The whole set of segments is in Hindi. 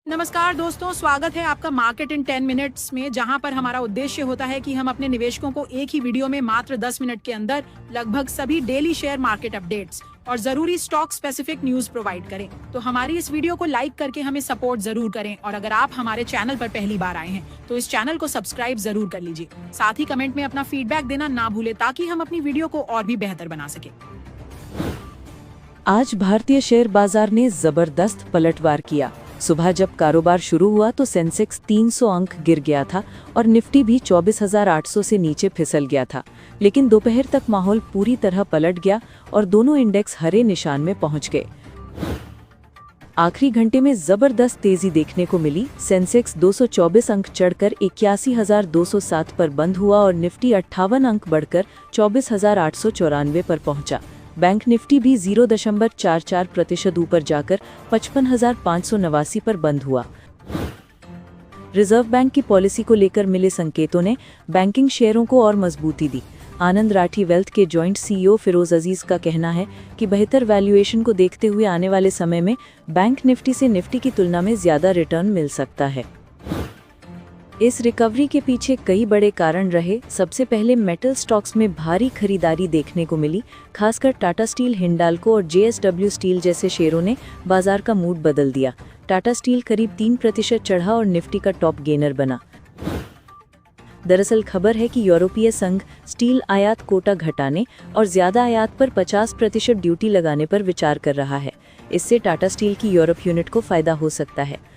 नमस्कार दोस्तों, स्वागत है आपका मार्केट इन 10 मिनट्स में, जहां पर हमारा उद्देश्य होता है कि हम अपने निवेशकों को एक ही वीडियो में मात्र 10 मिनट के अंदर लगभग सभी डेली शेयर मार्केट अपडेट्स और जरूरी स्टॉक स्पेसिफिक न्यूज प्रोवाइड करें। तो हमारी इस वीडियो को लाइक करके हमें सपोर्ट जरूर करें, और अगर आप हमारे चैनल पर पहली बार आए हैं तो इस चैनल को सब्सक्राइब जरूर कर लीजिए। साथ ही कमेंट में अपना फीडबैक देना ना भूले, ताकि हम अपनी वीडियो को और भी बेहतर बना सके। आज भारतीय शेयर बाजार ने जबरदस्त पलटवार किया। सुबह जब कारोबार शुरू हुआ तो सेंसेक्स 300 अंक गिर गया था और निफ्टी भी 24,800 से नीचे फिसल गया था, लेकिन दोपहर तक माहौल पूरी तरह पलट गया और दोनों इंडेक्स हरे निशान में पहुंच गए। आखिरी घंटे में जबरदस्त तेजी देखने को मिली। सेंसेक्स 224 अंक चढ़कर 81,207 पर बंद हुआ और निफ्टी 58 अंक बढ़कर 24,894 पर पहुंचा। बैंक निफ्टी भी 0.44% ऊपर जाकर 55,589 पर बंद हुआ। रिजर्व बैंक की पॉलिसी को लेकर मिले संकेतों ने बैंकिंग शेयरों को और मजबूती दी। आनंद राठी वेल्थ के जॉइंट सीईओ फिरोज अजीज का कहना है कि बेहतर वैल्यूएशन को देखते हुए आने वाले समय में बैंक निफ्टी से निफ्टी की तुलना में ज्यादा रिटर्न मिल सकता है। इस रिकवरी के पीछे कई बड़े कारण रहे। सबसे पहले मेटल स्टॉक्स में भारी खरीदारी देखने को मिली। खासकर टाटा स्टील, हिंडाल्को और जेएसडब्ल्यू स्टील जैसे शेयरों ने बाजार का मूड बदल दिया। टाटा स्टील करीब 3% चढ़ा और निफ्टी का टॉप गेनर बना। दरअसल खबर है कि यूरोपीय संघ स्टील आयात कोटा घटाने और ज्यादा आयात पर 50% ड्यूटी लगाने पर विचार कर रहा है। इससे टाटा स्टील की यूरोप यूनिट को फायदा हो सकता है।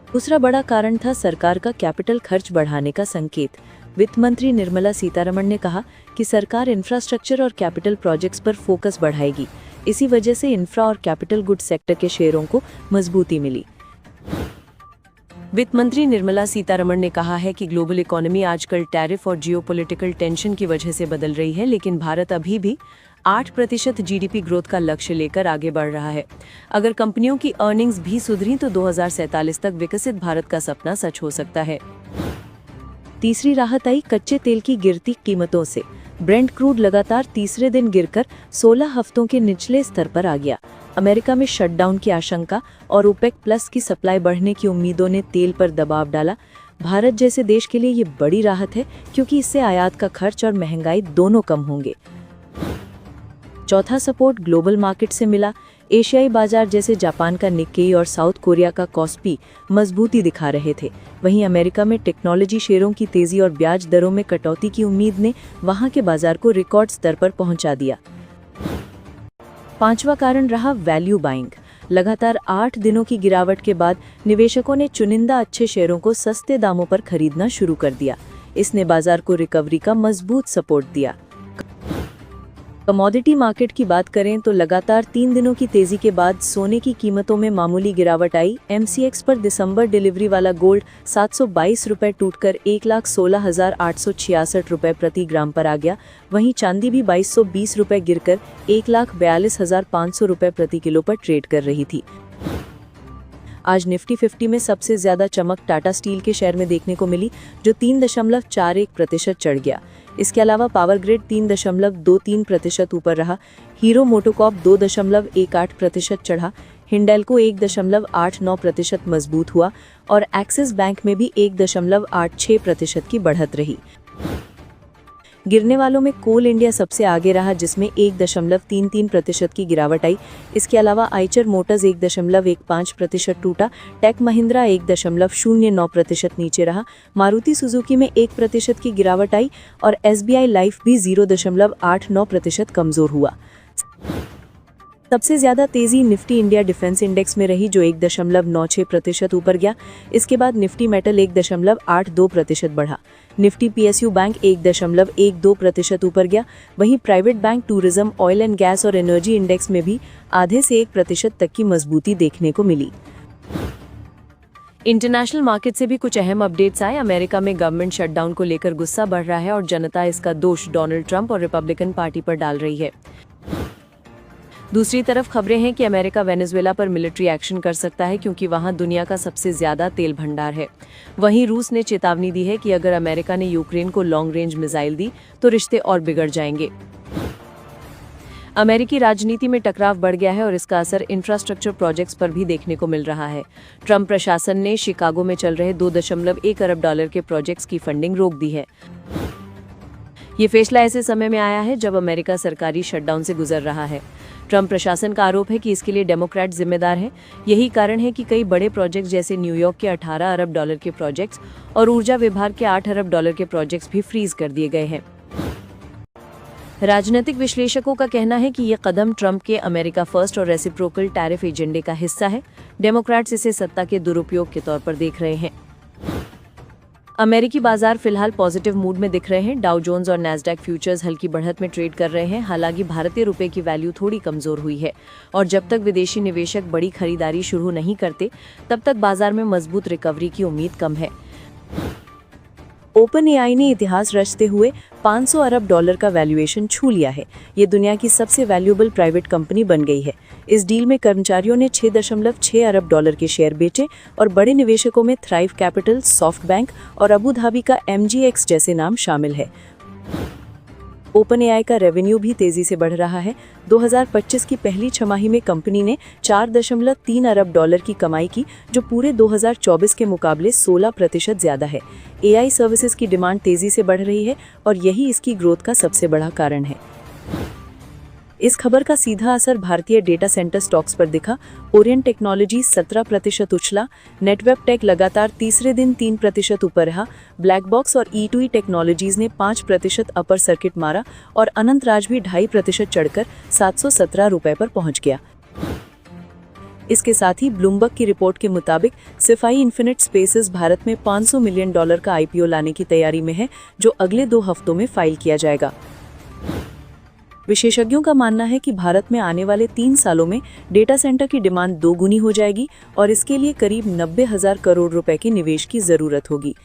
दूसरा बड़ा कारण था सरकार का कैपिटल खर्च बढ़ाने का संकेत। वित्त मंत्री निर्मला सीतारमण ने कहा कि सरकार इंफ्रास्ट्रक्चर और कैपिटल प्रोजेक्ट्स पर फोकस बढ़ाएगी। इसी वजह से इंफ्रा और कैपिटल गुड्स सेक्टर के शेयरों को मजबूती मिली। वित्त मंत्री निर्मला सीतारमण ने कहा है कि ग्लोबल इकोनॉमी आजकल टैरिफ और जियोपॉलिटिकल टेंशन की वजह से बदल रही है, लेकिन भारत अभी भी 8% जीडीपी ग्रोथ का लक्ष्य लेकर आगे बढ़ रहा है। अगर कंपनियों की अर्निंग्स भी सुधरी तो 2047 तक विकसित भारत का सपना सच हो सकता है। तीसरी राहत आई कच्चे तेल की गिरती कीमतों से। ब्रेंट क्रूड लगातार तीसरे दिन गिरकर 16 हफ्तों के निचले स्तर पर आ गया। अमेरिका में शटडाउन की आशंका और ओपेक प्लस की सप्लाई बढ़ने की उम्मीदों ने तेल पर दबाव डाला। भारत जैसे देश के लिए ये बड़ी राहत है, क्योंकि इससे आयात का खर्च और महंगाई दोनों कम होंगे। चौथा सपोर्ट ग्लोबल मार्केट से मिला। एशियाई बाजार जैसे जापान का निक्केई और साउथ कोरिया का कॉस्पी मजबूती दिखा रहे थे। वहीं अमेरिका में टेक्नोलॉजी शेयरों की तेजी और ब्याज दरों में कटौती की उम्मीद ने वहां के बाजार को रिकॉर्ड स्तर पर पहुंचा दिया। पांचवा कारण रहा वैल्यू बाइंग। लगातार 8 दिनों की गिरावट के बाद निवेशकों ने चुनिंदा अच्छे शेयरों को सस्ते दामों पर खरीदना शुरू कर दिया। इसने बाजार को रिकवरी का मजबूत सपोर्ट दिया। कमोडिटी मार्केट की बात करें तो लगातार 3 दिनों की तेजी के बाद सोने की कीमतों में मामूली गिरावट आई। एमसीएक्स पर दिसंबर डिलीवरी वाला गोल्ड 722 रुपये टूटकर 1,16,866 रुपये प्रति ग्राम पर आ गया। वहीं चांदी भी 2,220 रुपये गिरकर 1,42,500 रुपये प्रति किलो पर ट्रेड कर रही थी। आज निफ्टी 50 में सबसे ज्यादा चमक टाटा स्टील के शेयर में देखने को मिली, जो 3.41% चढ़ गया। इसके अलावा पावर ग्रिड 3.23% ऊपर रहा। हीरो मोटोकॉर्प 2.18% चढ़ा। हिंडाल्को 1.89% मजबूत हुआ और एक्सिस बैंक में भी 1.86% की बढ़त रही। गिरने वालों में कोल इंडिया सबसे आगे रहा, जिसमें 1.33% की गिरावट आई। इसके अलावा आइचर मोटर्स 1.15% टूटा। टेक महिंद्रा 1.09% नीचे रहा। मारुति सुजुकी में 1% की गिरावट आई और एसबीआई लाइफ भी 0.89% कमजोर हुआ। सबसे ज्यादा तेजी निफ्टी इंडिया डिफेंस इंडेक्स में रही, जो 1.96% ऊपर गया। इसके बाद निफ्टी मेटल 1.82% बढ़ा। निफ्टी पीएसयू बैंक 1.12% ऊपर गया। वहीं private bank, tourism, oil and gas और एनर्जी इंडेक्स में भी आधे से 1% तक की मजबूती देखने को मिली। इंटरनेशनल मार्केट से भी कुछ अहम अपडेट्स आए। अमेरिका में गवर्नमेंट शटडाउन को लेकर गुस्सा बढ़ रहा है और जनता इसका दोष डोनाल्ड ट्रंप और रिपब्लिकन पार्टी पर डाल रही है। दूसरी तरफ खबरें हैं कि अमेरिका वेनेजुएला पर मिलिट्री एक्शन कर सकता है, क्योंकि वहां दुनिया का सबसे ज्यादा तेल भंडार है। वहीं रूस ने चेतावनी दी है कि अगर अमेरिका ने यूक्रेन को लॉन्ग रेंज मिसाइल दी तो रिश्ते और बिगड़ जाएंगे। अमेरिकी राजनीति में टकराव बढ़ गया है और इसका असर इंफ्रास्ट्रक्चर प्रोजेक्ट्स पर भी देखने को मिल रहा है। ट्रंप प्रशासन ने शिकागो में चल रहे 2.1 अरब डॉलर के प्रोजेक्ट्स की फंडिंग रोक दी है। ये फैसला ऐसे समय में आया है जब अमेरिका सरकारी शटडाउन से गुजर रहा है। ट्रंप प्रशासन का आरोप है कि इसके लिए डेमोक्रेट जिम्मेदार हैं। यही कारण है कि कई बड़े प्रोजेक्ट्स जैसे न्यूयॉर्क के 18 अरब डॉलर के प्रोजेक्ट्स और ऊर्जा विभाग के 8 अरब डॉलर के प्रोजेक्ट्स भी फ्रीज कर दिए गए हैं। राजनीतिक विश्लेषकों का कहना है कि ये कदम ट्रंप के अमेरिका फर्स्ट और रेसिप्रोकल टैरिफ एजेंडे का हिस्सा है। डेमोक्रेट्स इसे सत्ता के दुरुपयोग के तौर पर देख रहे हैं। अमेरिकी बाजार फिलहाल पॉजिटिव मूड में दिख रहे हैं। डाउ जोन्स और नैस्डैक फ्यूचर्स हल्की बढ़त में ट्रेड कर रहे हैं। हालांकि भारतीय रुपए की वैल्यू थोड़ी कमजोर हुई है और जब तक विदेशी निवेशक बड़ी खरीदारी शुरू नहीं करते तब तक बाजार में मजबूत रिकवरी की उम्मीद कम है। OpenAI ने इतिहास रचते हुए 500 अरब डॉलर का वैल्यूएशन छू लिया है। ये दुनिया की सबसे वैल्यूएबल प्राइवेट कंपनी बन गई है। इस डील में कर्मचारियों ने 6.6 अरब डॉलर के शेयर बेचे और बड़े निवेशकों में थ्राइव कैपिटल, सॉफ्टबैंक और अबू धाबी का MGX जैसे नाम शामिल है। OpenAI का रेवेन्यू भी तेजी से बढ़ रहा है। 2025 की पहली छमाही में कंपनी ने 4.3 अरब डॉलर की कमाई की, जो पूरे 2024 के मुकाबले 16% ज्यादा है। AI सर्विसेज की डिमांड तेजी से बढ़ रही है और यही इसकी ग्रोथ का सबसे बड़ा कारण है। इस खबर का सीधा असर भारतीय डेटा सेंटर स्टॉक्स पर दिखा। Orient technology 17% उछला। नेटवेब टेक लगातार तीसरे दिन 3% ऊपर रहा। ब्लैक बॉक्स और E2E टेक्नोलॉजीज ने 5% अपर सर्किट मारा और अनंत राज भी 2.5% चढ़कर 717 रुपए पर पहुंच गया। इसके साथ ही ब्लूमबर्ग की रिपोर्ट के मुताबिक सिफाई इन्फिनिट स्पेसेस भारत में $500 मिलियन का IPO लाने की तैयारी में है, जो अगले 2 हफ्तों में फाइल किया जाएगा। विशेषज्ञों का मानना है कि भारत में आने वाले 3 सालों में डेटा सेंटर की डिमांड 2 गुनी हो जाएगी और इसके लिए करीब 90,000 करोड़ रुपए के निवेश की जरूरत होगी।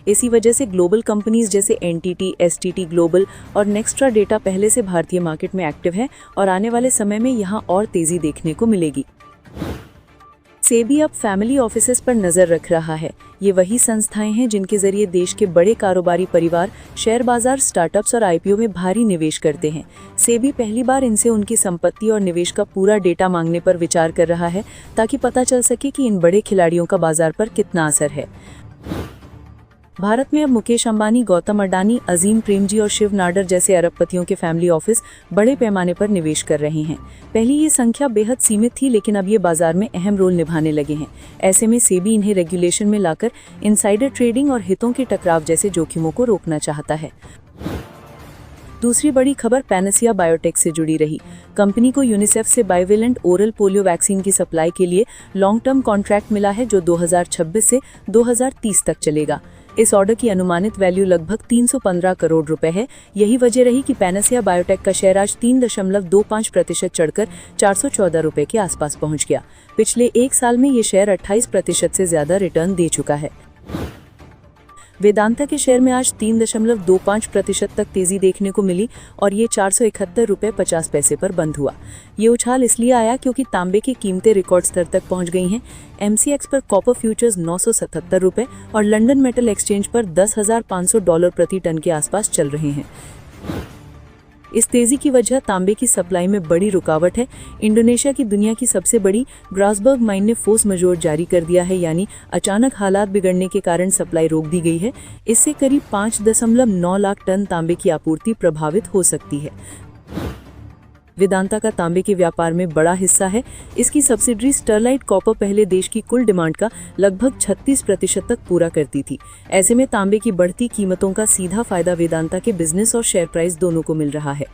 इसी वजह से ग्लोबल कंपनीज जैसे NTT, STT ग्लोबल और नेक्स्ट्रा डेटा पहले से भारतीय मार्केट में एक्टिव है और आने वाले समय में यहां और तेजी देखने को मिलेगी। सेबी अब फैमिली ऑफिसेस पर नजर रख रहा है। ये वही संस्थाएं हैं जिनके जरिए देश के बड़े कारोबारी परिवार शेयर बाजार, स्टार्टअप्स और IPO में भारी निवेश करते हैं। सेबी पहली बार इनसे उनकी संपत्ति और निवेश का पूरा डेटा मांगने पर विचार कर रहा है, ताकि पता चल सके कि इन बड़े खिलाड़ियों का बाजार पर कितना असर है। भारत में अब मुकेश अंबानी, गौतम अडानी, अजीम प्रेमजी और शिव नाडर जैसे अरबपतियों के फैमिली ऑफिस बड़े पैमाने पर निवेश कर रहे हैं। पहले ये संख्या बेहद सीमित थी, लेकिन अब ये बाजार में अहम रोल निभाने लगे हैं। ऐसे में सेबी इन्हें रेगुलेशन में लाकर इनसाइडर ट्रेडिंग और हितों के टकराव जैसे जोखिमों को रोकना चाहता है। दूसरी बड़ी खबर पैनासिया बायोटेक से जुड़ी रही। कंपनी को यूनिसेफ से बाइवेलेंट ओरल पोलियो वैक्सीन की सप्लाई के लिए लॉन्ग टर्म कॉन्ट्रैक्ट मिला है, जो 2026 से 2030 तक चलेगा। इस ऑर्डर की अनुमानित वैल्यू लगभग 315 करोड़ रुपए है। यही वजह रही कि पैनासिया बायोटेक का शेयर आज 3.25% चढ़कर 414 रुपए के आसपास पहुंच गया। पिछले 1 साल में ये शेयर 28% से ज्यादा रिटर्न दे चुका है। वेदांता के शेयर में आज 3.25% तक तेजी देखने को मिली और ये 471 रुपए 50 पैसे पर बंद हुआ। ये उछाल इसलिए आया क्योंकि तांबे की कीमतें रिकॉर्ड स्तर तक पहुंच गई हैं। MCX पर कॉपर फ्यूचर्स 977 रुपए और लंदन मेटल एक्सचेंज पर $10,500 प्रति टन के आसपास चल रहे हैं। इस तेजी की वजह तांबे की सप्लाई में बड़ी रुकावट है। इंडोनेशिया की दुनिया की सबसे बड़ी ग्रासबर्ग माइन ने फोर्स मजोर जारी कर दिया है, यानी अचानक हालात बिगड़ने के कारण सप्लाई रोक दी गई है। इससे करीब 5.9 लाख टन तांबे की आपूर्ति प्रभावित हो सकती है। वेदांता का तांबे के व्यापार में बड़ा हिस्सा है। इसकी सब्सिडरी स्टरलाइट कॉपर पहले देश की कुल डिमांड का लगभग 36% तक पूरा करती थी। ऐसे में तांबे की बढ़ती कीमतों का सीधा फायदा वेदांता के बिजनेस और शेयर प्राइस दोनों को मिल रहा है।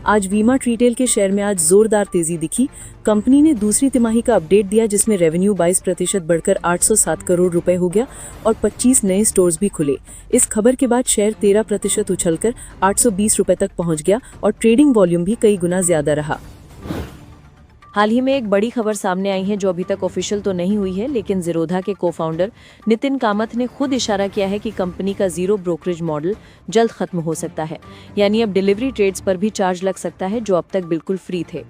आज वी-मार्ट रिटेल के शेयर में आज जोरदार तेजी दिखी। कंपनी ने दूसरी तिमाही का अपडेट दिया, जिसमें रेवेन्यू 22% बढ़कर 807 करोड़ रुपए हो गया और 25 नए स्टोर्स भी खुले। इस खबर के बाद शेयर 13% उछलकर 820 रुपए तक पहुंच गया और ट्रेडिंग वॉल्यूम भी कई गुना ज्यादा रहा। हाल ही में एक बड़ी खबर सामने आई है, जो अभी तक ऑफिशियल तो नहीं हुई है, लेकिन ज़ीरोधा के को-फाउंडर नितिन कामथ ने खुद इशारा किया है कि कंपनी का जीरो ब्रोकरेज मॉडल जल्द खत्म हो सकता है। यानी अब डिलीवरी ट्रेड्स पर भी चार्ज लग सकता है, जो अब तक बिल्कुल फ्री थे।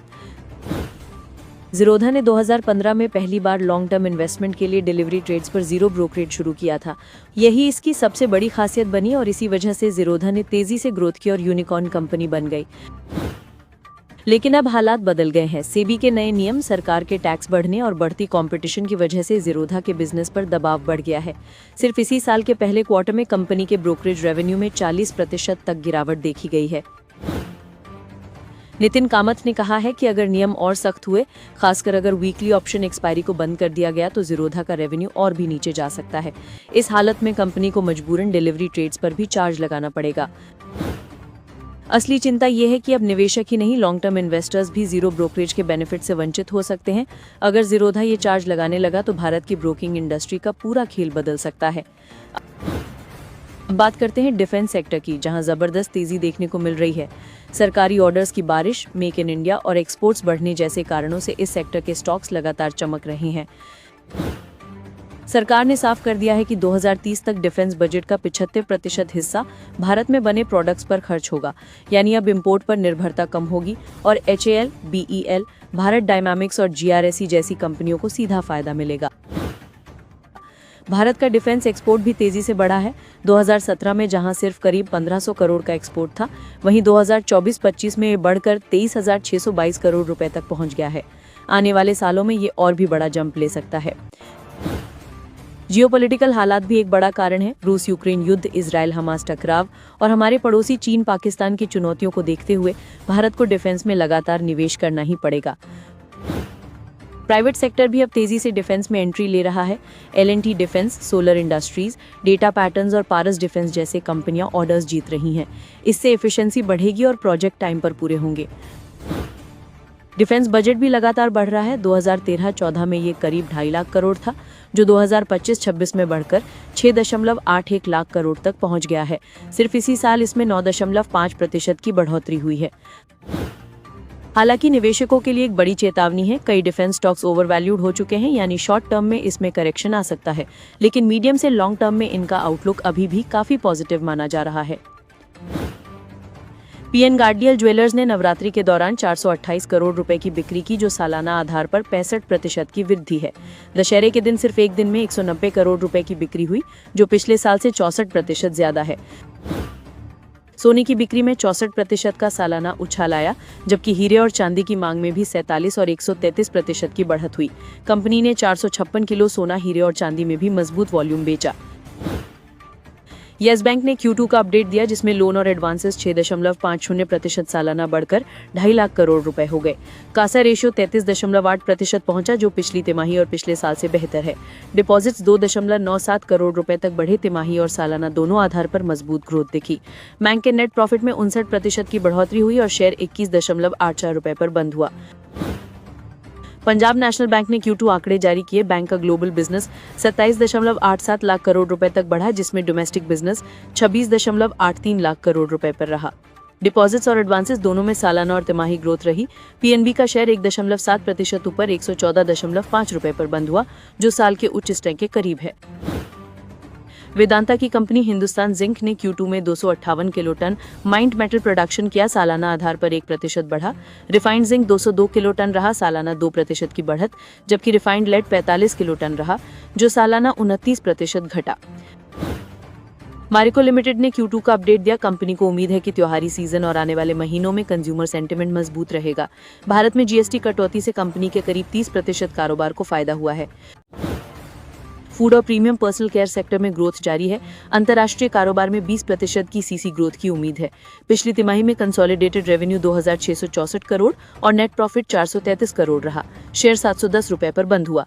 ज़ीरोधा ने 2015 में पहली बार लॉन्ग टर्म इन्वेस्टमेंट के लिए डिलीवरी ट्रेड्स पर जीरो ब्रोकरेज शुरू किया था। यही इसकी सबसे बड़ी खासियत बनी और इसी वजह से ज़ीरोधा ने तेजी से ग्रोथ की और यूनिकॉर्न कंपनी बन गई। लेकिन अब हालात बदल गए हैं। सेबी के नए नियम, सरकार के टैक्स बढ़ने और बढ़ती कंपटीशन की वजह से ज़ीरोधा के बिजनेस पर दबाव बढ़ गया है। सिर्फ इसी साल के पहले क्वार्टर में कंपनी के ब्रोकरेज रेवेन्यू में 40% तक गिरावट देखी गई है। नितिन कामत ने कहा है कि अगर नियम और सख्त हुए, खासकर अगर वीकली ऑप्शन एक्सपायरी को बंद कर दिया गया, तो ज़ीरोधा का रेवेन्यू और भी नीचे जा सकता है। इस हालत में कंपनी को मजबूरन डिलीवरी ट्रेड्स पर भी चार्ज लगाना पड़ेगा। असली चिंता यह है कि अब निवेशक ही नहीं, लॉन्ग टर्म इन्वेस्टर्स भी जीरो ब्रोकरेज के बेनिफिट से वंचित हो सकते हैं। अगर ज़ीरोधा ये चार्ज लगाने लगा तो भारत की ब्रोकिंग इंडस्ट्री का पूरा खेल बदल सकता है। अब बात करते हैं डिफेंस सेक्टर की, जहां जबरदस्त तेजी देखने को मिल रही है। सरकारी ऑर्डर्स की बारिश, मेक इन इंडिया और एक्सपोर्ट्स बढ़ने जैसे कारणों से इस सेक्टर के स्टॉक्स लगातार चमक रहे हैं। सरकार ने साफ कर दिया है कि 2030 तक डिफेंस बजट का 75% हिस्सा भारत में बने प्रोडक्ट्स पर खर्च होगा, यानी अब इंपोर्ट पर निर्भरता कम होगी और HAL, BEL, भारत डायनामिक्स और GRSE जैसी कंपनियों को सीधा फायदा मिलेगा। भारत का डिफेंस एक्सपोर्ट भी तेजी से बढ़ा है। 2017 में जहां सिर्फ करीब 1500 करोड़ का एक्सपोर्ट था, वहीं 2024-25 में ये बढ़कर 23,622 करोड़ रुपए तक पहुंच गया है। आने वाले सालों में ये और भी बड़ा जंप ले सकता है। जियोपॉलिटिकल हालात भी एक बड़ा कारण है। रूस यूक्रेन युद्ध, इजराइल हमास टकराव और हमारे पड़ोसी चीन पाकिस्तान की चुनौतियों को देखते हुए भारत को डिफेंस में लगातार निवेश करना ही पड़ेगा। प्राइवेट सेक्टर भी अब तेजी से डिफेंस में एंट्री ले रहा है। L&T defence, solar industries, data patterns और पारस डिफेंस जैसे कंपनियां ऑर्डर्स जीत रही हैं। इससे एफिशिएंसी बढ़ेगी और प्रोजेक्ट टाइम पर पूरे होंगे। डिफेंस बजट भी लगातार बढ़ रहा है। 2013-14 में ये करीब 2.5 लाख करोड़ था, जो 2025-26 में बढ़कर 6.81 लाख करोड़ तक पहुंच गया है। सिर्फ इसी साल इसमें 9.5% की बढ़ोतरी हुई है। हालांकि निवेशकों के लिए एक बड़ी चेतावनी है। कई डिफेंस स्टॉक्स ओवरवैल्यूड हो चुके हैं, यानी शॉर्ट टर्म में इसमें करेक्शन आ सकता है, लेकिन मीडियम से लॉन्ग टर्म में इनका आउटलुक अभी भी काफी पॉजिटिव माना जा रहा है। PN गार्डियल ज्वेलर्स ने नवरात्रि के दौरान 428 करोड़ रुपए की बिक्री की, जो सालाना आधार पर 65% की वृद्धि है। दशहरे के दिन सिर्फ एक दिन में 190 करोड़ रुपए की बिक्री हुई, जो पिछले साल से 64% ज्यादा है। सोने की बिक्री में 64% का सालाना उछाल आया, जबकि हीरे और चांदी की मांग में भी 47 और 133% की बढ़त हुई। कंपनी ने 456 किलो सोना, हीरे और चांदी में भी मजबूत वॉल्यूम बेचा। येस बैंक ने Q2 का अपडेट दिया, जिसमें लोन और एडवांसेस 6.50% सालाना बढ़कर 2.5 लाख करोड़ रुपए हो गए। कासा रेशियो 33.8% पहुंचा, जो पिछली तिमाही और पिछले साल से बेहतर है। डिपॉजिट्स 2.97 करोड़ रुपए तक बढ़े। तिमाही और सालाना दोनों आधार पर मजबूत ग्रोथ दिखी। बैंक के नेट प्रॉफिट में 59% की बढ़ोतरी हुई और शेयर 21.84 रुपए पर बंद हुआ। पंजाब नेशनल बैंक ने Q2 आंकड़े जारी किए। बैंक का ग्लोबल बिजनेस 27.87 लाख करोड़ रुपए तक बढ़ा, जिसमें डोमेस्टिक बिजनेस 26.83 लाख करोड़ रुपए पर रहा। डिपॉजिट्स और एडवांसेस दोनों में सालाना और तिमाही ग्रोथ रही। PNB का शेयर 1.7% ऊपर 114.5 रुपए पर बंद हुआ, जो साल के उच्च स्तर के करीब है। वेदांता की कंपनी हिंदुस्तान जिंक ने Q2 में 258 kilo ton mined metal production किया, सालाना आधार पर 1% बढ़ा। रिफाइंड जिंक 202 किलो टन रहा, सालाना 2% की बढ़त, जबकि रिफाइंड लेड 45 किलो टन रहा, जो सालाना 29% घटा। मारिको लिमिटेड ने Q2 का अपडेट दिया। कंपनी को उम्मीद है कि त्योहारी सीजन और आने वाले महीनों में कंज्यूमर सेंटिमेंट मजबूत रहेगा। भारत में GST कटौती से कंपनी के करीब 30% कारोबार को फायदा हुआ है। फूड और प्रीमियम पर्सनल केयर सेक्टर में ग्रोथ जारी है। अंतर्राष्ट्रीय कारोबार में 20% की CC ग्रोथ की उम्मीद है। पिछली तिमाही में कंसोलिडेटेड रेवेन्यू 2,664 करोड़ और नेट प्रॉफिट 433 करोड़ रहा। शेयर 710 रुपए पर बंद हुआ।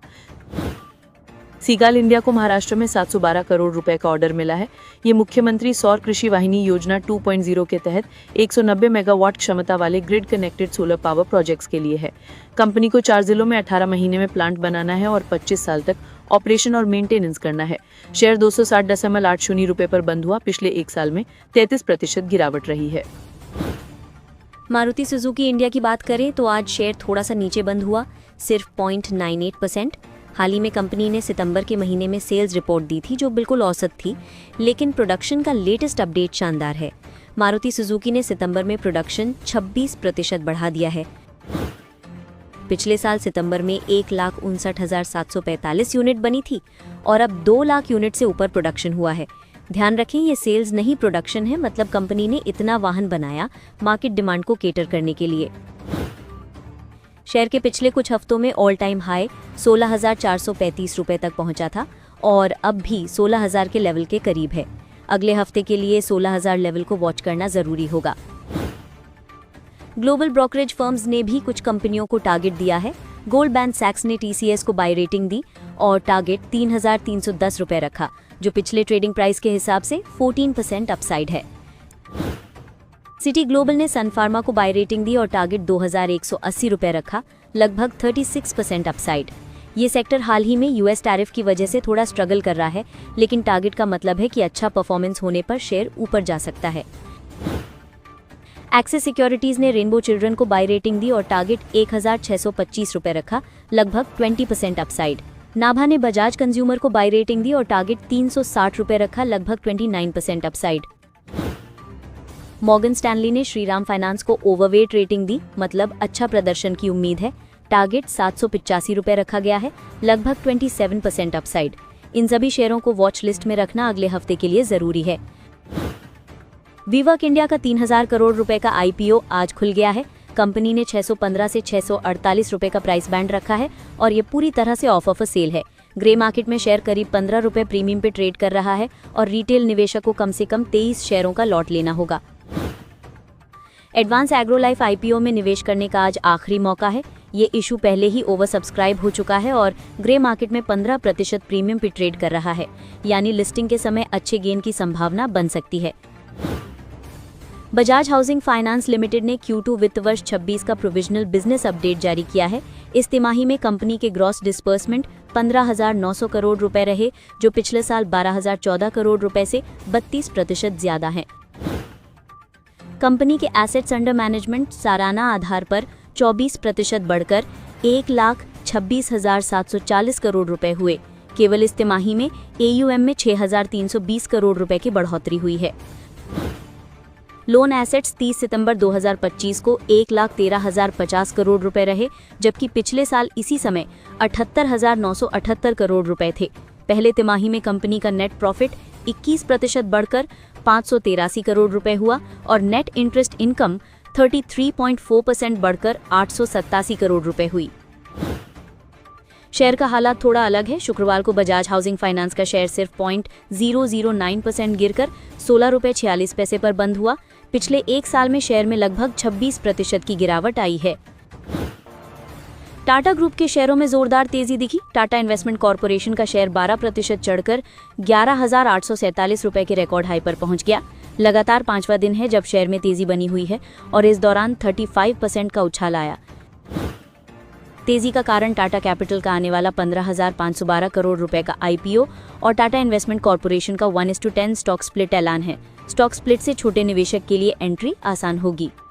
सीगाल इंडिया को महाराष्ट्र में 712 करोड़ रुपए का ऑर्डर मिला है। ये मुख्यमंत्री सौर कृषि वाहिनी योजना 2.0 के तहत 190 मेगावाट क्षमता वाले grid connected solar power projects के लिए है। कंपनी को 4 जिलों में 18 महीने में प्लांट बनाना है और 25 साल तक ऑपरेशन और मेंटेनेंस करना है। शेयर 260.80 रुपए पर बंद हुआ। पिछले एक साल में 33% गिरावट रही है। मारुति सुजुकी इंडिया की बात करें तो आज शेयर थोड़ा सा नीचे बंद हुआ, सिर्फ 0.98%। हाल ही में कंपनी ने सितंबर के महीने में सेल्स रिपोर्ट दी थी, जो बिल्कुल औसत थी, लेकिन प्रोडक्शन का लेटेस्ट अपडेट शानदार है। मारुति सुजुकी ने सितंबर में प्रोडक्शन 26% बढ़ा दिया है। पिछले साल सितंबर में 1,59,745 यूनिट बनी थी और अब 2 लाख यूनिट से ऊपर प्रोडक्शन हुआ है। ध्यान रखें, ये सेल्स नहीं प्रोडक्शन है, मतलब कंपनी ने इतना वाहन बनाया मार्केट डिमांड को केटर करने के लिए। शेयर के पिछले कुछ हफ्तों में ऑल टाइम हाई 16,435 रुपए तक पहुंचा था और अब भी 16,000 के लेवल के करीब है। अगले हफ्ते के लिए 16,000 लेवल को वॉच करना जरूरी होगा। ग्लोबल ब्रोकरेज फर्म्स ने भी कुछ कंपनियों को टारगेट दिया है। गोल्डमैन सैक्स ने टीसीएस को बाय रेटिंग दी और टारगेट 3,310 रुपए रखा, जो पिछले ट्रेडिंग प्राइस के हिसाब से 14% अपसाइड है। सिटी ग्लोबल ने सन फार्मा को बाय रेटिंग दी और टारगेट 2,180 रुपए रखा, लगभग 36% अपसाइड। ये सेक्टर हाल ही में यूएस टैरिफ की वजह से थोड़ा स्ट्रगल कर रहा है, लेकिन टारगेट का मतलब है कि अच्छा परफॉर्मेंस होने पर शेयर ऊपर जा सकता है। एक्सिस सिक्योरिटीज ने रेनबो चिल्ड्रन को बाय रेटिंग दी और टारगेट 1,625 रुपए रखा, लगभग 20% अपसाइड। नाभा ने बजाज कंज्यूमर को बाय रेटिंग दी और टारगेट 360 रुपए रखा, लगभग 29% अपसाइड। मॉर्गन स्टैनली ने श्रीराम फाइनेंस को ओवरवेट रेटिंग दी, मतलब अच्छा प्रदर्शन की उम्मीद है। टारगेट 785 रुपए रखा गया है, लगभग 27% अपसाइड। इन सभी शेयरों को वॉच लिस्ट में रखना अगले हफ्ते के लिए जरूरी है। वीवर्क इंडिया का 3,000 करोड़ रुपए का आईपीओ आज खुल गया है। कंपनी ने 615 से 648 रुपए का प्राइस बैंड रखा है और ये पूरी तरह से ऑफ अ सेल है। ग्रे मार्केट में शेयर करीब 15 रुपए प्रीमियम पे ट्रेड कर रहा है और रिटेल निवेशक को कम से कम 23 शेयरों का लॉट लेना होगा। एडवांस एग्रो लाइफ आईपीओ में निवेश करने का आज आखिरी मौका है। ये इशू पहले ही ओवर सब्सक्राइब हो चुका है और ग्रे मार्केट में 15% प्रीमियम पे ट्रेड कर रहा है, यानी लिस्टिंग के समय अच्छे गेन की संभावना बन सकती है। बजाज हाउसिंग फाइनेंस लिमिटेड ने Q2 वित्त वर्ष 26 का प्रोविजनल बिजनेस अपडेट जारी किया है। इस तिमाही में कंपनी के ग्रॉस डिस्बर्समेंट 15,900 करोड़ रुपए रहे, जो पिछले साल 12,014 करोड़ रुपए से 32% ज्यादा हैं। कंपनी के एसेट्स अंडर मैनेजमेंट सालाना आधार पर 24% बढ़कर 1,26,740 करोड़ रुपए हुए। केवल इस तिमाही में AUM में 6,320 करोड़ रुपए की बढ़ोतरी हुई है। लोन एसेट्स 30 सितंबर 2025 को 1,13,050 करोड़ रुपए रहे, जबकि पिछले साल इसी समय 78,978 करोड़ रुपए थे। पहले तिमाही में कंपनी का नेट प्रॉफिट 21% बढ़कर 583 करोड़ रुपए हुआ और नेट इंटरेस्ट इनकम 33.4% बढ़कर 887 करोड़ रुपए हुई। शेयर का हालात थोड़ा अलग है। शुक्रवार को बजाज हाउसिंग फाइनेंस का शेयर सिर्फ 0.009% गिरकर 16 रुपए 46 पैसे पर बंद हुआ। पिछले एक साल में शेयर में लगभग 26% की गिरावट आई है। टाटा ग्रुप के शेयरों में जोरदार तेजी दिखी। टाटा इन्वेस्टमेंट कॉर्पोरेशन का शेयर 12% चढ़कर 11,847 रुपए के रिकॉर्ड हाई पर पहुंच गया। लगातार 5वां दिन है जब शेयर में तेजी बनी हुई है और इस दौरान 35% का उछाल आया। तेजी का कारण टाटा कैपिटल का आने वाला 15,512 करोड़ रुपए का आईपीओ और टाटा इन्वेस्टमेंट कॉर्पोरेशन का 1:10 स्टॉक स्प्लिट ऐलान है। स्टॉक स्प्लिट से छोटे निवेशक के लिए एंट्री आसान होगी।